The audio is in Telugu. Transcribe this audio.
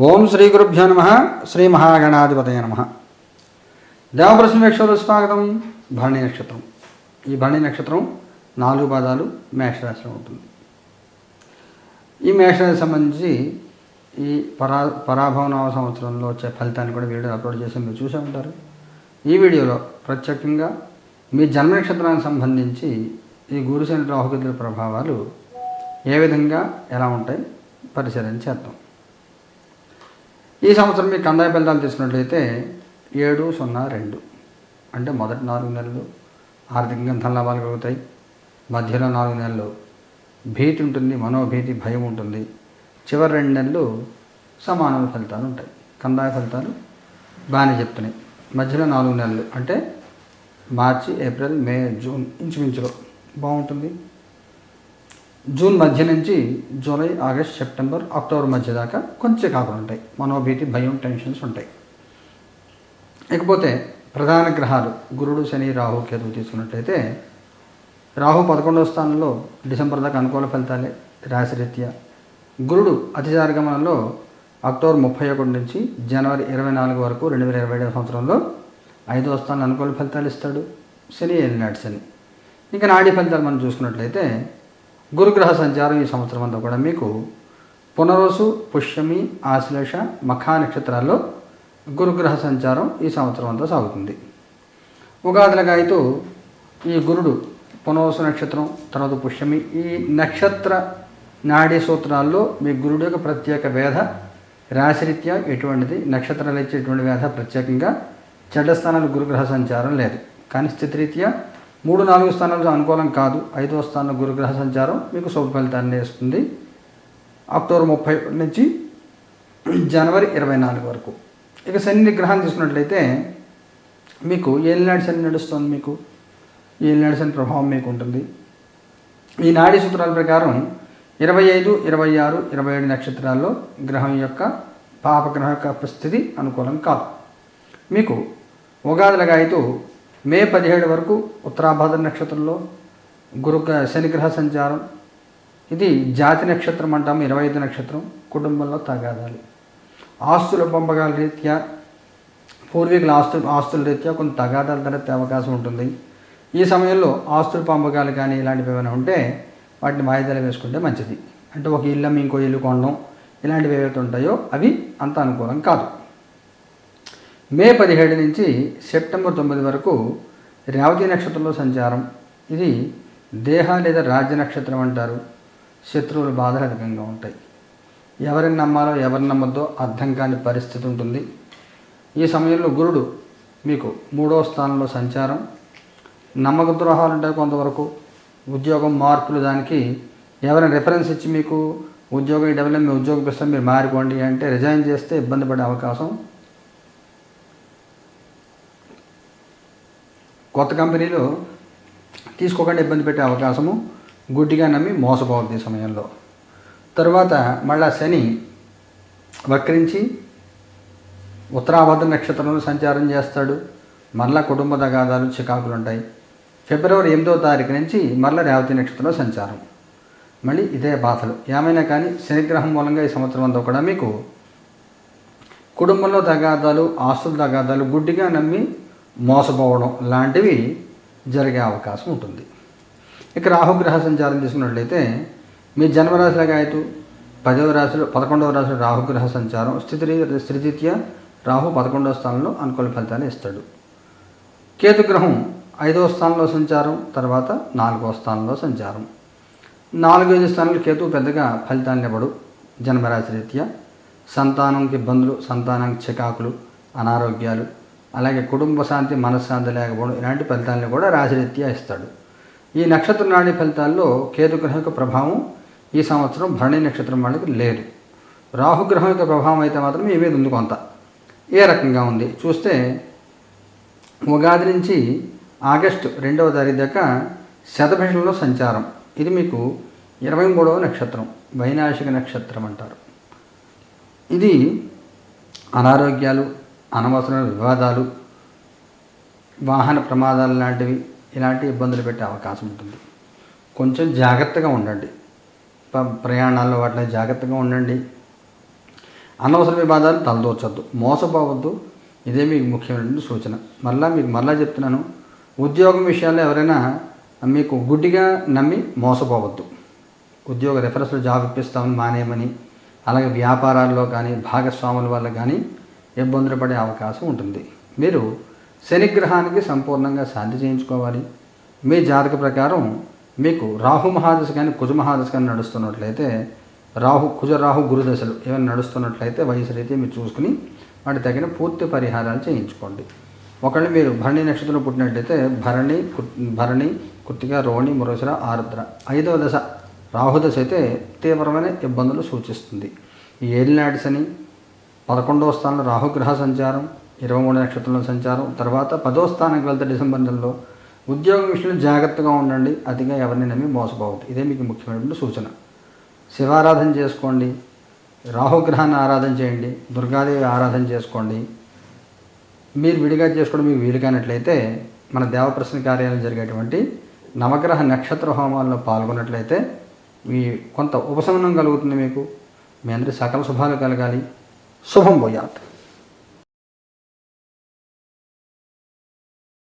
ఓం శ్రీ గురుభ్యో నమ. శ్రీ మహాగణాధిపతయ నమ. దేవప్రశ్న వీక్షకులు స్వాగతం. భరణి నక్షత్రం. ఈ భరణి నక్షత్రం 4 పాదాలు మేషరాశిలో ఉంటుంది. ఈ మేషరాశికి సంబంధించి ఈ పరాభవనవ సంవత్సరంలో వచ్చే ఫలితాన్ని కూడా వీడియో అప్లోడ్ చేసి మీరు చూసే ఉంటారు. ఈ వీడియోలో ప్రత్యేకంగా మీ జన్మ నక్షత్రానికి సంబంధించి ఈ గురుశని రాహుకేతుల ప్రభావాలు ఏ విధంగా ఎలా ఉంటాయి పరిశీలన చేద్దాం. ఈ సంవత్సరం మీ కందాయ ఫలితాలు తీసుకున్నట్లయితే 7-0-2 అంటే మొదటి 4 నెలలు ఆర్థికంగా ధన లాభాలు కలుగుతాయి. మధ్యలో 4 నెలలు భీతి ఉంటుంది, మనోభీతి, భయం ఉంటుంది. చివరి 2 నెలలు సమాన ఫలితాలు ఉంటాయి. కందాయ ఫలితాలు బాగానే చెప్తున్నాయి. మధ్యలో 4 నెలలు అంటే మార్చి, ఏప్రిల్, మే, జూన్ ఇంచుమించులో బాగుంటుంది. జూన్ మధ్య నుంచి జూలై, ఆగస్ట్, సెప్టెంబర్, అక్టోబర్ మధ్య దాకా కొంచెం కాకుండా ఉంటాయి. మనోభీతి, భయం, టెన్షన్స్ ఉంటాయి. ఇకపోతే ప్రధాన గ్రహాలు గురుడు, శని, రాహు, కేతువు తీసుకున్నట్లయితే రాహు 11వ స్థానంలో డిసెంబర్ దాకా అనుకూల ఫలితాలే రాశిరీత్యా. గురుడు అతిచార గమనంలో అక్టోబర్ 31 నుంచి జనవరి 24 వరకు 2027 సంవత్సరంలో 5వ స్థానం అనుకూల ఫలితాలు ఇస్తాడు. శని ఏలినాటి శని. ఇంకా నాడీ ఫలితాలు మనం చూసుకున్నట్లయితే గురుగ్రహ సంచారం ఈ సంవత్సరం అంతా కూడా మీకు పునరోసు, పుష్యమి, ఆశ్లేష, మఖా నక్షత్రాల్లో గురుగ్రహ సంచారం ఈ సంవత్సరం అంతా సాగుతుంది. ఉగాదులుగా అయితే ఈ గురుడు పునరోసు నక్షత్రం, తర్వాత పుష్యమి, ఈ నక్షత్ర నాడీ సూత్రాల్లో మీ గురుడు యొక్క ప్రత్యేక వేధ రాశిరీత్యా ఎటువంటిది, నక్షత్రాలు ఇచ్చే ఎటువంటి వేధ ప్రత్యేకంగా చెడ్డ స్థానాలు గురుగ్రహ సంచారం లేదు. కానీ స్థితిరీత్యా 3-4 స్థానాలు అనుకూలం కాదు. 5వ స్థానంలో గురుగ్రహ సంచారం మీకు శుభ ఫలితాన్ని ఇస్తుంది. అక్టోబర్ 31 నుంచి జనవరి 24 వరకు. ఇక శని గ్రహాన్ని తీసుకున్నట్లయితే మీకు ఏలినాటి శని నడుస్తుంది. మీకు ఏలినాటి శని ప్రభావం మీకు ఉంటుంది. ఈ నాడీ సూత్రాల ప్రకారం 25, 26, 27 నక్షత్రాల్లో గ్రహం యొక్క పాపగ్రహం యొక్క స్థితి అనుకూలం కాదు. మీకు ఉగాదులుగా అయితే మే 17 వరకు ఉత్తరాభాద్ర నక్షత్రంలో శనిగ్రహ సంచారం. ఇది జాతి నక్షత్రం అంటాము. 25 నక్షత్రం. కుటుంబంలో తగాదాలు, ఆస్తుల పంపకాల రీత్యా, పూర్వీకుల ఆస్తుల రీత్యా కొన్ని తగాదాలు తలెత్తే అవకాశం ఉంటుంది. ఈ సమయంలో ఆస్తుల పంపకాలు కానీ ఇలాంటివి ఏమైనా ఉంటే వాటిని వాయిదాలు వేసుకుంటే మంచిది. అంటే ఒక ఇల్లు ఇంకో ఇల్లు కొనడం ఇలాంటివి ఏవైతే ఉంటాయో అవి అంత అనుకూలం కాదు. మే 17 నుంచి సెప్టెంబర్ 9 వరకు రేవతి నక్షత్రంలో సంచారం. ఇది దేహ లేదా రాజ్య నక్షత్రం అంటారు. శత్రువుల బాధలు అధికంగా ఉంటాయి. ఎవరిని నమ్మాలో ఎవరిని నమ్మద్దో అర్థం కాని పరిస్థితి ఉంటుంది. ఈ సమయంలో గురుడు మీకు 3వ స్థానంలో సంచారం. నమ్మక ద్రోహాలు ఉంటాయి కొంతవరకు. ఉద్యోగం మార్పులు, దానికి ఎవరైనా రిఫరెన్స్ ఇచ్చి మీకు ఉద్యోగం డెవలప్ మీ ఉద్యోగం ప్రస్తుతం మీరు మారిపోండి అంటే రిజైన్ చేస్తే ఇబ్బంది పడే అవకాశం, కొత్త కంపెనీలో తీసుకోకుండా ఇబ్బంది పెట్టే అవకాశము, గుడ్డిగా నమ్మి మోసపోవద్దు ఈ సమయంలో. తర్వాత మళ్ళా శని వక్రించి ఉత్తరాభద్ర నక్షత్రంలో సంచారం చేస్తాడు. మళ్ళా కుటుంబ తగాదాలు, చికాకులు ఉంటాయి. ఫిబ్రవరి 8వ తారీఖు నుంచి మళ్ళీ రేవతి నక్షత్రంలో సంచారం. మళ్ళీ ఇదే బాధలు. ఏమైనా కానీ శనిగ్రహం మూలంగా ఈ సంవత్సరం అంతా కూడా మీకు కుటుంబంలో తగాదాలు, ఆస్తుల తగాదాలు, గుడ్డిగా నమ్మి మోసపోవడం లాంటివి జరిగే అవకాశం ఉంటుంది. ఇక రాహుగ్రహ సంచారం తీసుకున్నట్లయితే మీ జన్మరాశిలాగా అయితే 11వ రాశిలో రాహుగ్రహ సంచారం. స్థితిరీత్యా రాహు 11వ స్థానంలో అనుకూల ఫలితాన్ని ఇస్తాడు. కేతుగ్రహం 5వ స్థానంలో సంచారం, తర్వాత 4వ స్థానంలో సంచారం. 4-5 స్థానంలో కేతువు పెద్దగా ఫలితాన్ని ఇవ్వడు. జన్మరాశి రీత్యా సంతానంకి ఇబ్బందులు, సంతానానికి చికాకులు, అనారోగ్యాలు, అలాగే కుటుంబ శాంతి, మనశ్శాంతి లేకపోవడం ఇలాంటి ఫలితాలను కూడా రాశిరీత్యా ఇస్తాడు. ఈ నక్షత్ర నాడీ ఫలితాల్లో కేతుగ్రహం యొక్క ప్రభావం ఈ సంవత్సరం భరణి నక్షత్రం వాళ్ళకి లేదు. రాహుగ్రహం యొక్క ప్రభావం అయితే మాత్రం ఈ మీద ఉంది కొంత. ఏ రకంగా ఉంది చూస్తే ఉగాది నుంచి ఆగస్టు 2వ తారీఖు దాకా శతభిషంలో సంచారం. ఇది మీకు 23వ నక్షత్రం, వైనాశిక నక్షత్రం అంటారు. ఇది అనారోగ్యాలు, అనవసరమైన వివాదాలు, వాహన ప్రమాదాలు లాంటివి ఇలాంటి ఇబ్బందులు పెట్టే అవకాశం ఉంటుంది. కొంచెం జాగ్రత్తగా ఉండండి. ప్రయాణాల్లో వాటిలో జాగ్రత్తగా ఉండండి. అనవసర వివాదాలు తలదూర్చొద్దు, మోసపోవద్దు. ఇదే మీకు ముఖ్యమైనటువంటి సూచన. మళ్ళా చెప్తున్నాను, ఉద్యోగం విషయాల్లో ఎవరైనా మీకు గుడ్డిగా నమ్మి మోసపోవద్దు. ఉద్యోగ రెఫరెన్స్లో జాబ్ ఇప్పిస్తామని మానేయమని, అలాగే వ్యాపారాల్లో కానీ భాగస్వాముల వల్ల కానీ ఇబ్బందులు పడే అవకాశం ఉంటుంది. మీరు శనిగ్రహానికి సంపూర్ణంగా శాంతి చేయించుకోవాలి. మీ జాతక ప్రకారం మీకు రాహు మహాదశ కానీ కుజ మహాదశ కానీ నడుస్తున్నట్లయితే, రాహు గురు దశలు ఏమైనా నడుస్తున్నట్లయితే వయసు రీతి మీరు చూసుకుని వాటి తగిన పూర్తి పరిహారాలు చేయించుకోండి. ఒకళ్ళు మీరు భరణి నక్షత్రంలో పుట్టినట్లయితే భరణి కృత్తిక రోహిణి మృగశిర ఆరుద్ర 5వ దశ రాహుదశ అయితే తీవ్రమైన ఇబ్బందులు సూచిస్తుంది. ఈ ఏలినాటి శని 11వ స్థానంలో రాహుగ్రహ సంచారం, 23 నక్షత్రంలో సంచారం, తర్వాత 10వ స్థానానికి వెళ్తే డిసెంబర్ నెలలో. ఉద్యోగం విషయంలో జాగ్రత్తగా ఉండండి, అతిగా ఎవరిని నమ్మి మోసపోవద్దు. ఇదే మీకు ముఖ్యమైనటువంటి సూచన. శివారాధన చేసుకోండి, రాహుగ్రహాన్ని ఆరాధన చేయండి, దుర్గాదేవి ఆరాధన చేసుకోండి. మీరు విడిగా చేసుకోవడం మీకు వీలు కానట్లయితే మన దేవప్రసన్న కార్యాలయం జరిగేటువంటి నవగ్రహ నక్షత్ర హోమాల్లో పాల్గొన్నట్లయితే కొంత ఉపశమనం కలుగుతుంది. మీకు మీ అందరి సకల శుభాలు కలగాలి. శుభం భూయాత్.